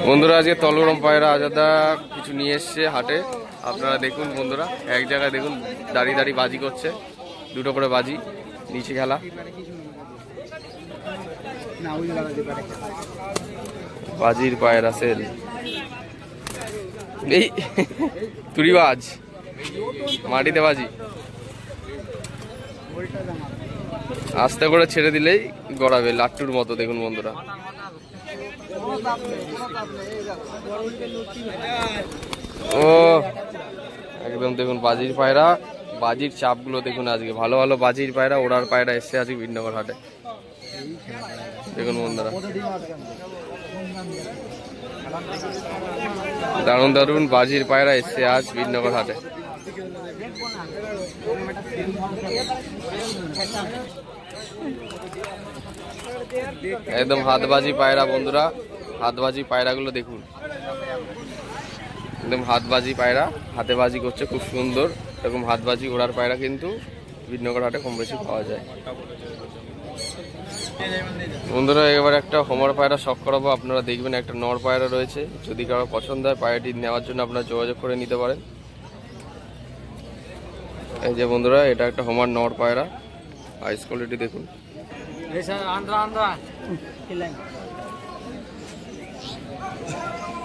বন্ধুরা আজকে তলগরম পায়রা আজাদা কিছু নিয়ে এসছে হাটে। আপনারা দেখুন বন্ধুরা, এক জায়গায় দেখুন দাঁড়িয়ে দাঁড়িয়ে বাজি করছে, দুটো করে বাজি, নিচে খেলা। বাজির পায়রা সেল, এই তুড়িবাজ মাটিতে বাজি, আস্তে করে ছেড়ে দিলেই গড়াবে লাট্টুর মতো। দেখুন বন্ধুরা, ও একদম দেখুন বাজির পায়রা, বাজির চাপগুলো দেখুন। আজকে ভালো ভালো বাজির পায়রা, ওড়ার পায়রা এসছে আজকে বিনগর হাটে। দেখুন বন্ধুরা, দারুণ দারুণ বাজির পায়রা এসছে আজ বিনগর হাটে। একদম হাতবাজি পায়রা বন্ধুরা, হাতবাজি পায়রাগুলো দেখুন, একদম হাতবাজি পায়রা, হাতে বাজি করছে খুব সুন্দর। এরকম হাতবাজি ওড়ার পায়রা কিন্তু বিনগর হাটে কম বেশি পাওয়া যায়। বন্ধুরা এবার একটা হোমার পায়রা শখ করাবো, আপনারা দেখবেন একটা নর পায়রা রয়েছে। যদি কারো পছন্দ হয় পায়রাটি নেওয়ার জন্য আপনারা যোগাযোগ করে নিতে পারেন। এই যে বন্ধুরা, এটা একটা হোমার নর পায়রা, আইস কোয়ালিটি দেখুন।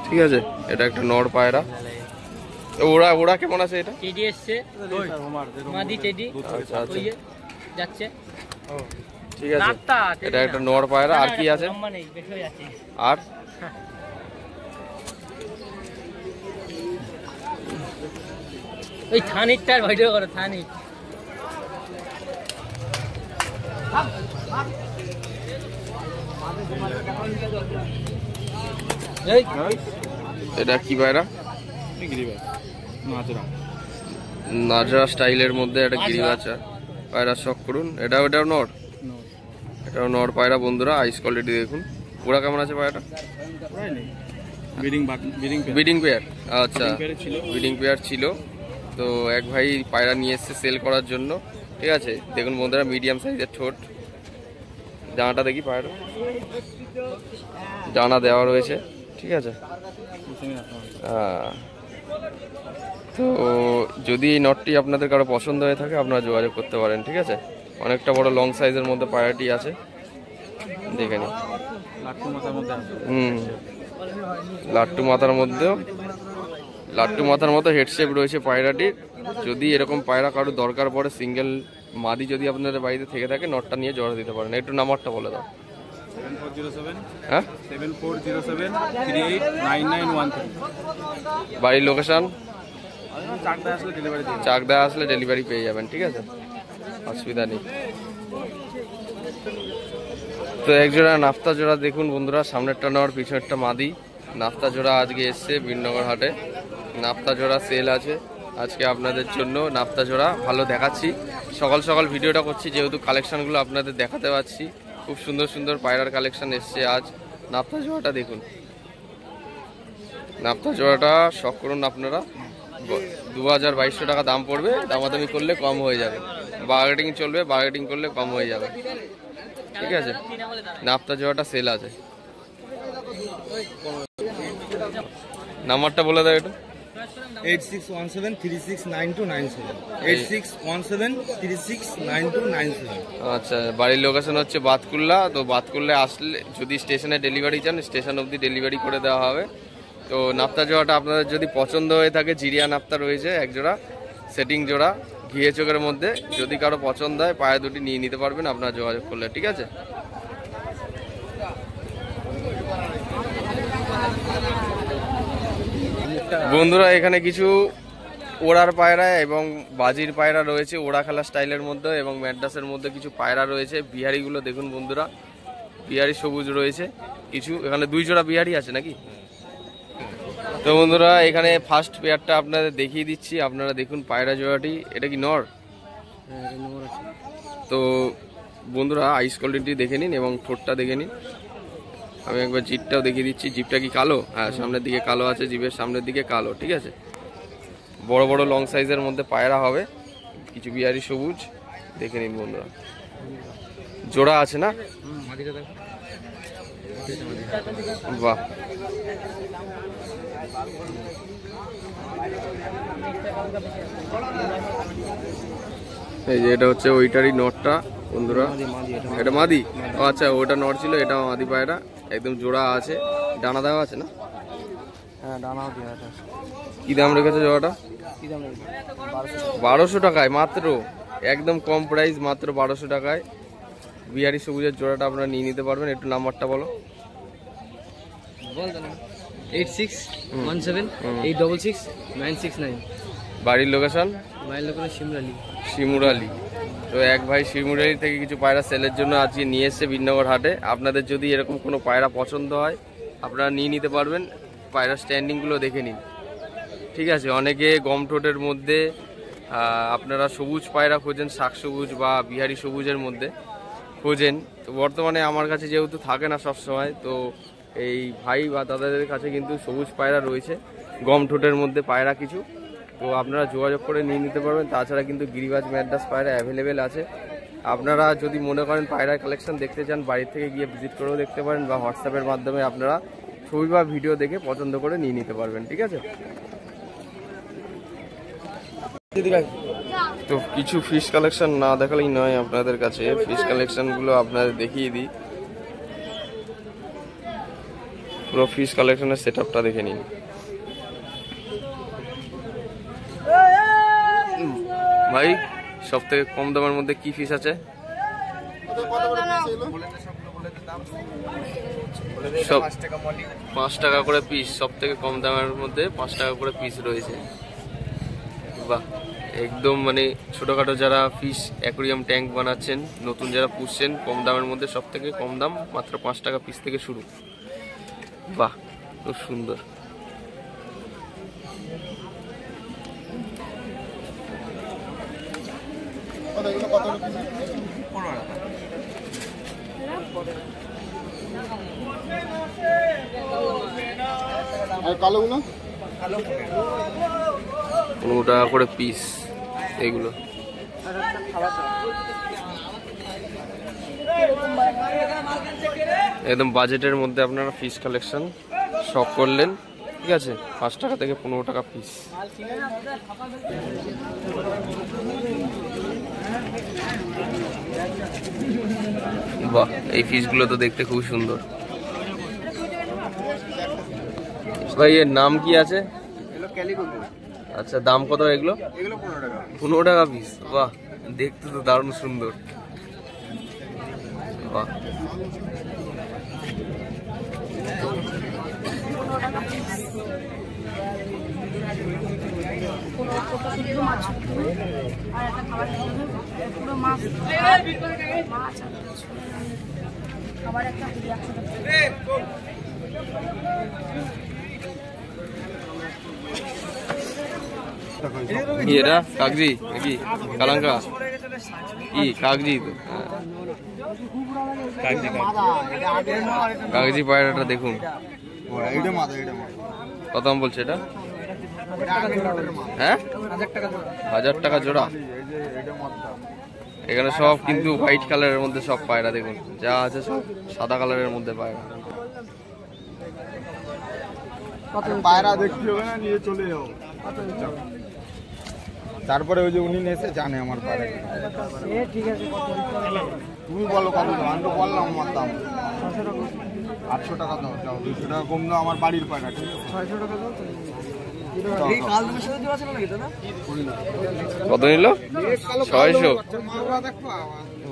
ঠিক আছে, এটা একটা নর পায়রা। ওরা ওরা কেমন আছে? এটা টেডি এসছে, মাদি টেডি। আচ্ছা আচ্ছা, যাচ্ছে। ঠিক আছে, এটা একটা নর পায়রা। আর কি আছে? আর ওই থানিটার ভিডিও করো, থানি। এটা কি পায়রা? নাজরা স্টাইলের মধ্যে একটা গিরিবাচ্চা পায়রা শখ করুন। এটাও নর, এটাও নর পায়রা বন্ধুরা, আইস কোয়ালিটি দেখুন। ওরা কেমন আছে পায়রাটা? Breeding pair. আচ্ছা, ব্রিডিং পেয়ার ছিল তো এক ভাই পায়রা নিয়ে এসছে সেল করার জন্য। ঠিক আছে, দেখুন বন্ধুরা, মিডিয়াম সাইজের ঠোঁট। জানাটা দেখি, পায়রা জানা দেওয়া রয়েছে। ঠিক আছে, তো যদি এই নটটি আপনাদের কারো পছন্দ হয়ে থাকে আপনারা যোগাযোগ করতে পারেন। ঠিক আছে, অনেকটা বড় লং সাইজের মধ্যে পায়রাটি আছে, দেখে নিন। লাট্টু মাথার মধ্যেও, লাট্টু মাথার মতো হেডশেপ রয়েছে পায়রাটির। যদি এরকম পায়রা কারো দরকার পড়ে, সিঙ্গেল মাদি যদি আপনাদের বাড়িতে থেকে থাকে, নটটা নিয়ে জোড়া দিতে পারেন। একটু নাম্বারটা বলে দাও। 7407, হ্যাঁ, 7407389913। বাড়ির লোকেশন চাকদা আসলে ডেলিভারি পেয়ে যাবেন। ঠিক আছে, অসুবিধা নেই। তো একজোড়া নাফতা জোড়া দেখুন বন্ধুরা, সামনেরটা নর, পিছনেরটা মাদি। নাফতা জোড়া আজকে এসছে বিনগর হাটে। নাফতা জোড়া সেল আছে আজকে আপনাদের জন্য। নাফতা জোড়া ভালো দেখাচ্ছি, সকাল সকাল ভিডিওটা করছি যেহেতু কালেকশনগুলো আপনাদের দেখাতে পারছি। খুব সুন্দর সুন্দর পায়রার কালেকশন এসছে আজ। নাফতা জোড়াটা দেখুন, নাফতা জোড়াটা শখ করুন আপনারা। 2200 টাকা দাম পড়বে, দামাদামি করলে কম হয়ে যাবে। বার্গেটিং চলবে, বার্গেটিং করলে কম হয়ে যাবে। ঠিক আছে, নাফতা জোড়াটা সেল আছে। নাম্বারটা বলে দাও একটু। 8617369297, 8617369297। আচ্ছা, বাড়ির লোকেশন হচ্ছে বাতকুল্লা। তো বাতকুল্লা আসলে যদি স্টেশনে ডেলিভারি চান, স্টেশন অবধি ডেলিভারি করে দেওয়া হবে। তো নাফতা জোড়াটা আপনাদের যদি পছন্দ হয়ে থাকে, জিরিয়া নাফতা রয়েছে এক জোড়া, সেটিং জোড়া ঘিয়ে চোখের মধ্যে। যদি কারো পছন্দ হয় পায়ে দুটি নিয়ে নিতে পারবেন আপনারা যোগাযোগ করলে। ঠিক আছে, বন্ধুরা এখানে কিছু ওড়ার পায়রা এবং বাজির পায়রা রয়েছে, ওড়া খেলা স্টাইলের মধ্যে এবং ম্যাড্রাসের মধ্যে কিছু পায়রা রয়েছে। বিহারিগুলো দেখুন বন্ধুরা, বিহারি সবুজ রয়েছে কিছু। এখানে 2 জোড়া বিহারি আছে নাকি? তো বন্ধুরা এখানে ফার্স্ট পেয়ারটা আপনাদের দেখিয়ে দিচ্ছি, আপনারা দেখুন পায়রা জোড়াটি। এটা কি নর? তো বন্ধুরা আইস কোয়ালিটি দেখে নিন এবং ঠোঁটটা দেখে নিন। আমি একবার জিপটাও দেখিয়ে দিচ্ছি। জিপটা কি কালো? হ্যাঁ, সামনের দিকে কালো আছে, জিপের সামনের দিকে কালো। ঠিক আছে, বড় বড় লং সাইজের মধ্যে পায়রা হবে, কিছু বিহারি সবুজ দেখে নিন বন্ধুরা। জোড়া আছে না? বাহ, এই যে এটা হচ্ছে ওইটারই নটটা বন্ধুরা, এটা মাদি। ও আচ্ছা, ওটা নট ছিল, এটা মাদি পায়রা, একদম জোড়া আছে, ডানা দেওয়া আছে না? হ্যাঁ, ডানাও দেওয়া আছে। কি দাম রেখেছে জোড়াটা? কি দাম রেখেছে? 1200 টাকায় মাত্র, একদম কম প্রাইস, মাত্র 1200 টাকায় বিহারি সবুজের জোড়াটা আপনারা নিয়ে নিতে পারবেন। একটু নাম্বারটা বলো। 8617866969। বাড়ির location? Mobile location Shimrali. Shimurali. তো এক ভাই শিমুরালি থেকে কিছু পায়রা সেলের জন্য আজকে নিয়ে এসছে বিনগর হাটে। আপনাদের যদি এরকম কোনো পায়রা পছন্দ হয় আপনারা নিয়ে নিতে পারবেন। পায়রা স্ট্যান্ডিংগুলো দেখে নিন, ঠিক আছে? অনেকে গম ঠোঁটের মধ্যে আপনারা সবুজ পায়রা খোঁজেন, শাক সবুজ বা বিহারি সবুজের মধ্যে খোঁজেন। তো বর্তমানে আমার কাছে যেহেতু থাকে না সব সময়, তো এই ভাই বা দাদাদের কাছে কিন্তু সবুজ পায়রা রয়েছে, গম ঠোঁটের মধ্যে পায়রা কিছু, তো আপনারা যোগাযোগ করে নিয়ে নিতে পারবেন। তাছাড়া কিন্তু গিরিবাজ ম্যাড্রাস পায়রা অ্যাভেলেবেল আছে। আপনারা যদি মনে করেন পায়রার কালেকশন দেখতে চান, বাড়ি থেকে গিয়ে ভিজিট করেও দেখতে পারেন, বা হোয়াটসঅ্যাপের মাধ্যমে আপনারা ছবি বা ভিডিও দেখে পছন্দ করে নিয়ে নিতে পারবেন, ঠিক আছে? তো কিছু ফিশ কালেকশন না দেখালেই নয় আপনাদের কাছে, ফিশ কালেকশনগুলো আপনাদের দেখিয়ে দিই। পুরো ফিশ কালেকশনের সেটআপটা দেখে নিন। ভাই, সব থেকে কম দামের মধ্যে কি ফিশ আছে? সব 5 টাকা করে পিস, সব থেকে কম দামের মধ্যে 5 টাকা করে পিস রয়েছে। বাহ, একদম মানে ছোটখাটো যারা ফিশ অ্যাকোরিয়াম ট্যাঙ্ক বানাচ্ছেন, নতুন যারা পুষছেন, কম দামের মধ্যে সব থেকে কম দাম, মাত্র 5 টাকা পিস থেকে শুরু। বাহ, খুব সুন্দর। কালোগুলো 15 টাকা করে পিস এগুলো। একদম বাজেটের মধ্যে আপনারা ফিশ কালেকশন শপ করলেন, ঠিক আছে? 5 টাকা থেকে 15 টাকা পিস। বাহ, এই ফিশগুলো তো দেখতে খুব সুন্দর। ভাই, এর নাম কি আছে? আচ্ছা, দাম কত এগুলো? 15 টাকা পিস। বাহ, দেখতে তো দারুণ সুন্দর। বাহ, এটা কাগজি নাকি কালাঙ্কা? কি কাগজি? তো কাগজি পায়রাটা দেখুন, কত দাম বলছে এটা? হ্যাঁ, 1000 টাকা জোড়া। এখানে সব কিন্তু হোয়াইট কালারের মধ্যে সব পায়রা, দেখুন যা আছে সব সাদা কালারের মধ্যে পায়রা। পায়রা দেখতে হবে না, নিয়ে চলে যাও। তারপরে ওই যে উনি এসে জানে আমার পায়রা, ঠিক আছে। তুমি বলো কত দাম? আমি তো বললাম আমার দাম 800 টাকা দাও, যাও 200 টাকা কম দাও, আমার বাড়ির পায়রা, ঠিক আছে? 600 টাকা দাও। কত নিল? 600,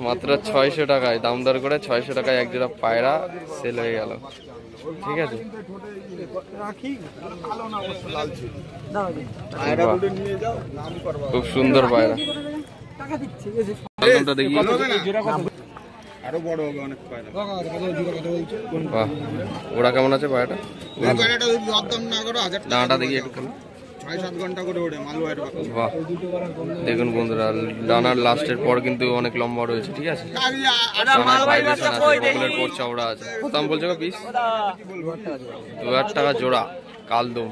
মাত্র 600 টাকায় দাম দর করে 600 টাকায় এক জোড়া পায়রা সেল হয়ে গেল, ঠিক আছে? খুব সুন্দর পায়রা। দেখি আরো বড় হবে অনেক পায়রা। বাহ, ওরা কেমন আছে পায়রাটা? পায়রাটা যদি দরদাম না করো 1000 টাকা ডানাটা দেখি একটু। 6-7 ঘন্টা করে ওড়ে মালওয়ার। বাহ, দেখুন বন্ধুরা, ডানার লাস্টের পর কিন্তু অনেক লম্বা রয়েছে, ঠিক আছে? বকুলের পর চওড়া আছে। কত দাম বলছো পিস? 2000 টাকা জোড়া কালদম।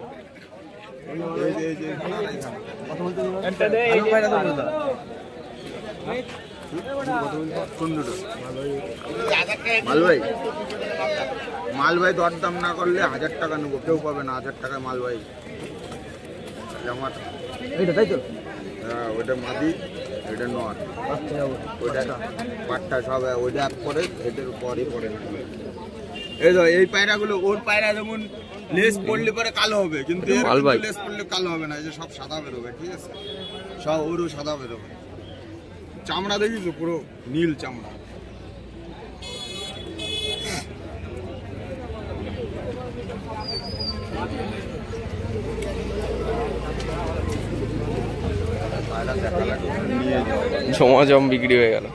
মালভাই মালভাই দরদাম না করলে 1000 টাকা নেবো, কেউ পাবে না 1000 টাকায় মালভাই। আমার এইটা তাই তো? হ্যাঁ, ওইটা মাদি, ওইটা নর, ওইটা পাট্টা সব ওইটা এক পরে, এটার পরই পরে না। এই তো এই পায়রাগুলো, ওর পায়রা যেমন লেস পড়লে পরে কালো হবে, কিন্তু এর মালভাই। লেস পড়লে কালো হবে না, এই যে সব সাদা বেরোবে, ঠিক আছে? সব ওরও সাদা বেরোবে। চামড়া দেখিস পুরো নীল চামড়া। পায়রা দেখা লাগে নিয়ে যাও। ঝমাঝম বিক্রি হয়ে গেল।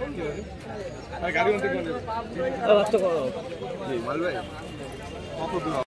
মালভাই কত দূর